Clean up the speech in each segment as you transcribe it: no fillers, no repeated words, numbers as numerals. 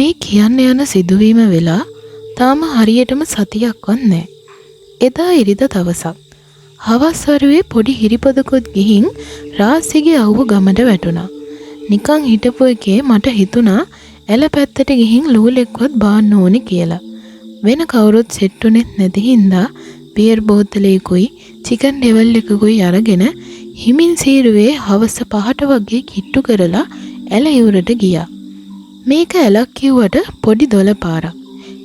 මේ කියන්න යන සිදුවීම වෙලා තාම හරියටම සතියක්වත් නැහැ. එදා ඉරිදා දවසක්. හවස් වරුවේ පොඩි හිරිපොදකුත් ගිහින් රාසිගේ අවුව ගමට වැටුණා. නිකන් හිටපු එකේ මට හිතුණා එළ පැත්තට ගිහින් ලූලෙක්වත් බාන්න ඕනේ කියලා. වෙන කවුරුත් සෙට්ටුනෙත් නැති හින්දා බියර් බෝතලයකුයි චිකන් ඩෙවල් එකකුයි අරගෙන හිමින් සීරුවේ හවස 5ට වගේ කිට්ටු කරලා එළ ඉවුරට ගියා. මේක එලක් කිව්වට පොඩි දොළ පාරක්.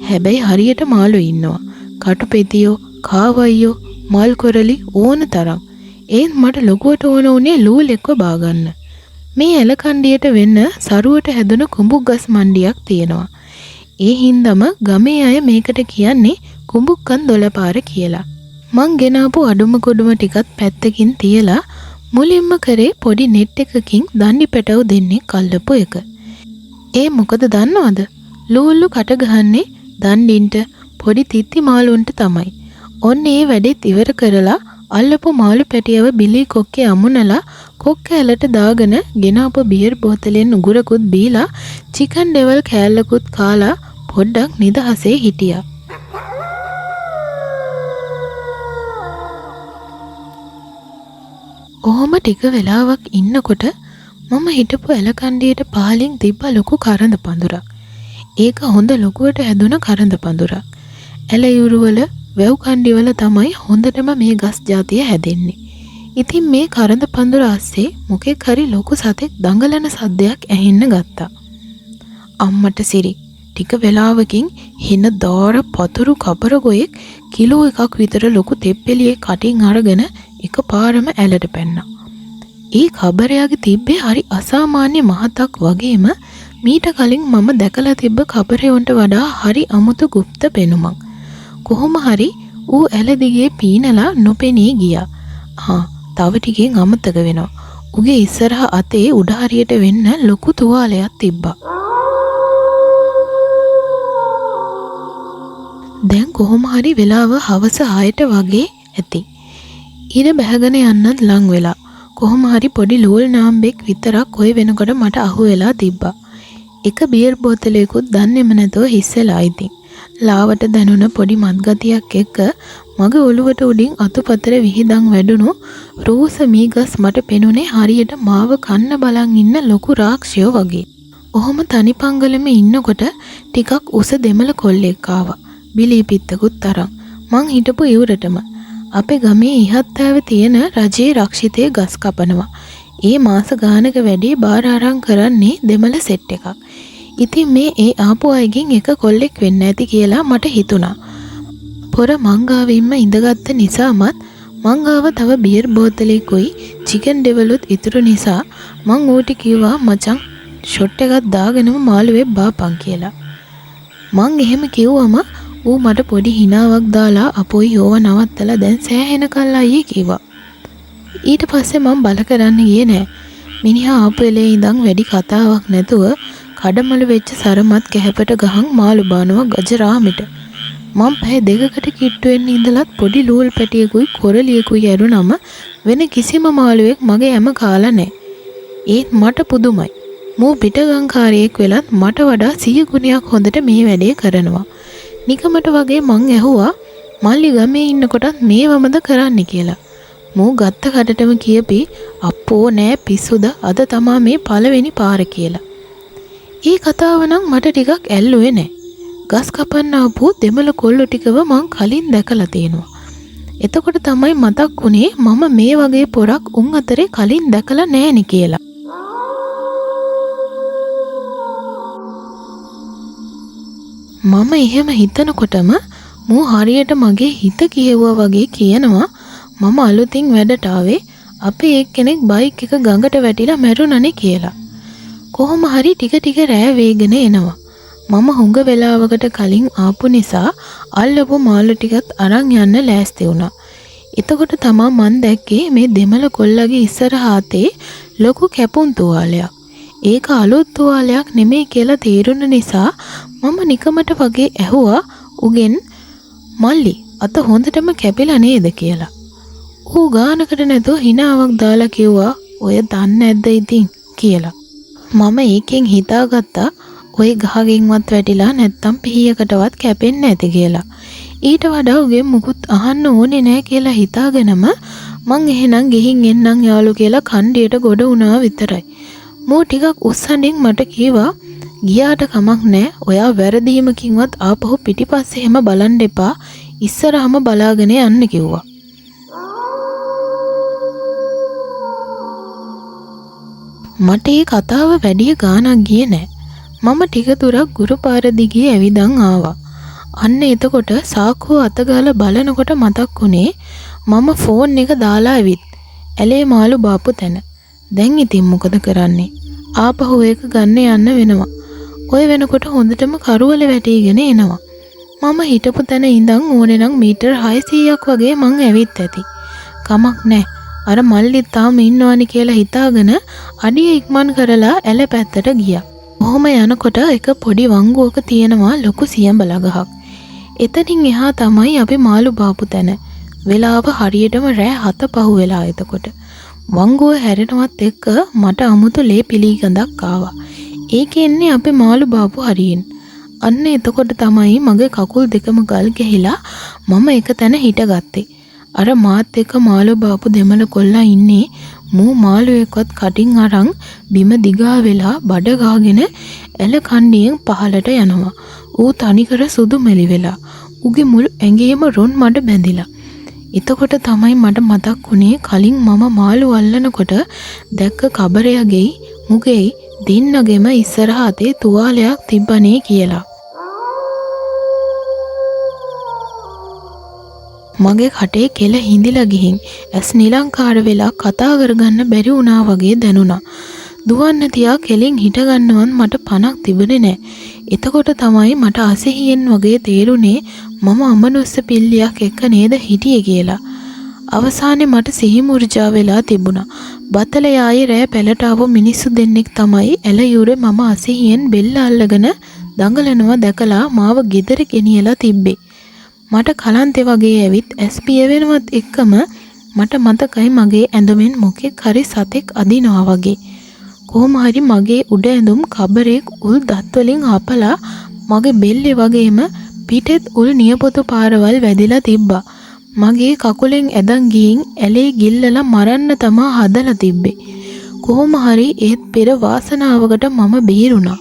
හැබැයි හරියට මාළු ඉන්නවා. කටුපෙතියෝ, කාවයියෝ, මල් කොරලි ඕන තරම්. ඒත් මට ලොකුවට ඕන උනේ ලූලෙක්ව බාගන්න. මේ එළ කණ්ඩියට වෙන්න සරුවට හැදුන කුඹුක් ගස් මණ්ඩියක් තියෙනවා. ඒ හින්දම ගමේ අය මේකට කියන්නේ කුඹුක්කන් දොළපාර කියලා. මං ගෙනාපු අඩුම කුඩුම ටිකත් පැත්තකින් තියලා මුලින්ම කරේ පොඩි නෙට් එකකින් දණ්ඩි පැටව දෙන්නේ කල්ලපු එක. ඒ මොකද දන්නවද? ලූල්ලු කට ගහන්නේ දණ්ඩින්ට පොඩි තිත්ති මාළුන්ට තමයි. ඔන්න ඒ වැඩෙත් ඉවර කරලා අල්ලපු මාළු පැටියව බිලි කොක්කේ අමුණලා කොක්ක ඇලට දාගෙන ගෙනාපු බියර් බෝතලෙන් උගුරකුත් බීලා චිකන් ඩෙවල් කෑල්ලකුත් කාලා පොඩ්ඩක් නිදහසේ හිටියා. ඔහොම ටික වෙලාවක් ඉන්නකොට මම හිටපු එළ කණ්ඩියට පහලින් තිබ්බ ලොකු කරඳ පඳුරක්. ඒක හොඳ ලොකුවට හැදුන කරඳ පඳුරක්. එළ යුරුවල වැව් කණ්ඩිවල තමයි හොඳටම මේ ගස් జాතිය හැදෙන්නේ. ඉතින් මේ කරඳ පඳුර ASCII මොකෙක් හරි ලොකු සතෙක් දඟලන සද්දයක් ඇහෙන්න ගත්තා. අම්මට සිරි ටික වෙලාවකින් හින දෝර පතුරු කබර ගොයෙක් කිලෝ එකක් විතර ලොකු තෙප්පෙලියේ කටින් අරගෙන එකපාරම ඇලට පැන්නා. ඒ කබරයාගේ තිබ්බේ හරි අසාමාන්‍ය මහතක් වගේම මීට කලින් මම දැකලා තිබ්බ කබරයොන්ට වඩා හරි අමුතු গুপ্ত පෙනුමක්. කොහොම හරි ඌ ඇල දිගේ පීනලා නොපෙනී ගියා. තව ටිකෙන් අමතක වෙනවා. උගේ ඉස්සරහ අතේ උඩ හරියට වෙන්න ලොකු තුවාලයක් තිබ්බා. දැන් කොහොම හරි වෙලාව හවස 6ට වගේ ඇති. ඉර බැහැගෙන යන්නත් ලං වෙලා. කොහොම හරි පොඩි ලූල් නාම්බෙක් විතරක් ඔය වෙනකොට මට අහු වෙලා තිබ්බා. එක බියර් බෝතලයකුත් දන්නේම නැතුව හිස්සලා ඉතින්. ලාවට දැනුණ පොඩි මත්ගතියක් එක්ක මගේ ඔළුවට උඩින් අතුපතර විහිදන් වැඩුණු රෝස මීගස් මට පෙනුනේ හරියට මාව කන්න බලන් ඉන්න ලොකු රාක්ෂයෝ වගේ. ඔහොම තනිපංගලෙම ඉන්නකොට ටිකක් උස දෙමළ කොල්ලෙක් ආවා. බිලී පිත්තකුත් තරම්. මං හිටපු ඉවුරටම. අපේ ගමේ ඉහත්තාවේ තියෙන රජයේ රක්ෂිතයේ ගස් කපනවා. ඒ මාස ගානක වැඩි බාර අරන් කරන්නේ දෙමළ සෙට් එකක්. ඉතින් මේ ඒ ආපු අයගෙන් එක කොල්ලෙක් වෙන්න ඇති කියලා මට හිතුණා. පොර මංගාවෙන්ම ඉඳගත්ත නිසාමත් මංගාව තව බියර් බෝතලයකුයි චිකන් ඩෙවලුත් ඉතුරු නිසා මං ඌට කිව්වා මචං ෂොට් එකක් දාගෙනම මාළුවේ බාපන් කියලා. මං එහෙම කිව්වම ඌ මට පොඩි හිනාවක් දාලා අපොයි යෝව නවත්තලා දැන් සෑහෙනකල් අයියේ කිව්වා. ඊට පස්සේ මං බල කරන්න ගියේ නෑ. මිනිහා ආපු වෙලේ ඉඳන් වැඩි කතාවක් නැතුව කඩමළු වෙච්ච සරමත් කැහැපට ගහන් මාළු බානවා ගජරාමිට. මං පැය දෙකකට කිට්ටු වෙන්න ඉඳලත් පොඩි ලූල් පැටියෙකුයි කොරලියෙකුයි ඇරුණම වෙන කිසිම මාළුවෙක් මගේ හැම කාලා නෑ. ඒත් මට පුදුමයි. මූ පිටගංකාරයෙක් වෙලත් මට වඩා 100 ගුණයක් හොඳට මේ වැඩේ කරනවා. නිකමට වගේ මං ඇහුවා මල්ලි ගමේ ඉන්නකොටත් මේවමද කරන්න කියලා. මූ ගත්ත කඩටම කියපි අප්පෝ නෑ පිස්සුද අද තමා මේ පළවෙනි පාර කියලා. ඒ කතාව නම් මට ටිකක් ඇල්ලුවේ නෑ. ගස් කපන්න ආපු දෙමළ කොල්ලෝ ටිකව මං කලින් දැකලා තියෙනවා. එතකොට තමයි මතක් වුණේ මම මේ වගේ පොරක් උන් අතරේ කලින් දැකලා නෑනේ කියලා. මම එහෙම හිතනකොටම මූ හරියට මගේ හිත කියෙව්වා වගේ කියනවා මම අලුතින් වැඩට ආවේ අපේ එක්කෙනෙක් බයික් එක ගඟට වැටිලා මැරුණනේ කියලා. කොහොම හරි ටික ටික රෑ වේගෙන එනවා. මම හුඟ වෙලාවකට කලින් ආපු නිසා අල්ලපු මාළු ටිකත් අරන් යන්න ලෑස්ති වුණා. එතකොට තමා මන් දැක්කේ මේ දෙමළ කොල්ලගේ ඉස්සරහා අතේ ලොකු කැපුම් තුවාලයක්. ඒක අලුත් තුවාලයක් නෙමෙයි කියලා තේරුණ නිසා මම නිකමට වගේ ඇහුවා උගෙන් මල්ලි අත හොඳටම කැපිලා නේද කියලා. ඌ ගානකට නැතුව හිනාවක් දාලා කිව්වා ඔය දන්නේ නැද්ද ඉතින් කියලා. මම ඒකෙන් හිතාගත්තා ඔය ගහකින්වත් වැටිලා නැත්තම් පිහියකටවත් කැපෙන්නේ නැති කියලා. ඊට වඩා උගේ මුකුත් අහන්න ඕනේ නැහැ කියලා හිතාගෙනම මං එහෙනම් ගිහින් එන්නම් යාළු කියලා කණ්ඩියට ගොඩ වුණා විතරයි. මෝ ටිකක් උස්සන්ඩින් මට කීවා ගියාට කමක් නැහැ. ඔයා වැරදීමකින්වත් ආපහු පිටිපස්සේ හැම බලන් දෙපා. ඉස්සරහම බලාගෙන යන්න කිව්වා. මට ඒ කතාව වැඩි ගාණක් ගියේ නැහැ. මම ටික දුරක් ගුරු පාර දිගේ ඇවිදන් ආවා. අන්න එතකොට සාක්කුව අතගාලා බලනකොට මතක් වුණේ මම ෆෝන් එක දාලා ඇවිත් ඇලේ මාළු බාපු තැන. දැන් ඉතින් මොකද කරන්නේ? ආපහු ඒක ගන්න යන්න වෙනවා. ඔය වෙනකොට හොඳටම කරවල වැටිගෙන එනවා. මම හිටපු තැන ඉඳන් ඕනේ නම් මීටර් 600ක් වගේ මං ඇවිත් ඇති. කමක් නැහැ. අර මල්ලිත් තාම ඉන්නවනි කියලා හිතාගෙන අඩිය ඉක්මන් කරලා ඇල පැත්තට ගියා. කොහොම යනකොට එක පොඩි වංගුවක තියෙනවා ලොකු සියඹල ගහක්. එතනින් එහා තමයි අපි මාළු බාපු තැන. වෙලාව හරියටම රෑ 7 පහු වෙලා එතකොට. වංගුව හැරෙනවත් එක්ක මට අමුතු ලේ පිළිගඳක් ආවා. ඒකේ එන්නේ අපි මාළු බාපු හරියෙන්. අන්න එතකොට තමයි මගේ කකුල් දෙකම ගල් ගැහිලා මම එක තැන හිටගත්තේ. අර මාත් එක්ක මාළු බාපු දෙමළ කොල්ලා ඉන්නේ මූ මාළුවෙක්වත් කටින් අරන් බිම දිගා වෙලා බඩ ගාගෙන එල කණ්ඩියෙන් පහලට යනවා. ඌ තනිකර සුදු මෙලි වෙලා. ඌගේ මුළු ඇඟේම රොන් මඩ බැඳිලා. එතකොට තමයි මට මතක් වුණේ කලින් මම මාළු අල්ලනකොට දැක්ක කබරයගෙයි මුගෙයි දෙන්නගෙම ඉස්සරහ අතේ තුවාලයක් තිබ්බනේ කියලා. මගේ කටේ කෙල හිඳිලා ගිහින් ඇස් නිලංකාර වෙලා කතා කරගන්න බැරි වුණා වගේ දැනුණා. දුවන්න තියා කෙලින් හිටගන්නවත් මට පණක් තිබුණේ නැහැ. එතකොට තමයි මට අසහියෙන් වගේ තේරුනේ මම අමනුස්ස පිල්ලියක් එක්ක නේද හිටියේ කියලා. අවසානයේ මට සිහි මුර්ජා වෙලා තිබුණා. බතල යායේ රෑ පැලට ආව මිනිස්සු දෙන්නෙක් තමයි එළයුරේ මම අසහියෙන් බෙල්ල අල්ලගෙන දඟලනවා දැකලා මාව ගෙදර ගෙනියලා තිබ්බේ. මට කලන්තේ වගේ ඇවිත් ඇස් පිය වෙනවත් එක්කම මට මතකයි මගේ ඇඳුමෙන් මොකෙක් හරි සතෙක් අදිනවා වගේ. කොහොම හරි මගේ උඩ ඇඳුම් කබරේක් උල් දත් වලින් හපලා මගේ බෙල්ලේ වගේම පිටෙත් උල් නියපොතු පාරවල් වැදිලා තිබ්බා. මගේ කකුලෙන් ඇදන් ගිහින් ඇලේ ගිල්ලලා මරන්න තමා හදලා තිබ්බේ. කොහොම හරි ඒත් පෙර වාසනාවකට මම බේරුණා.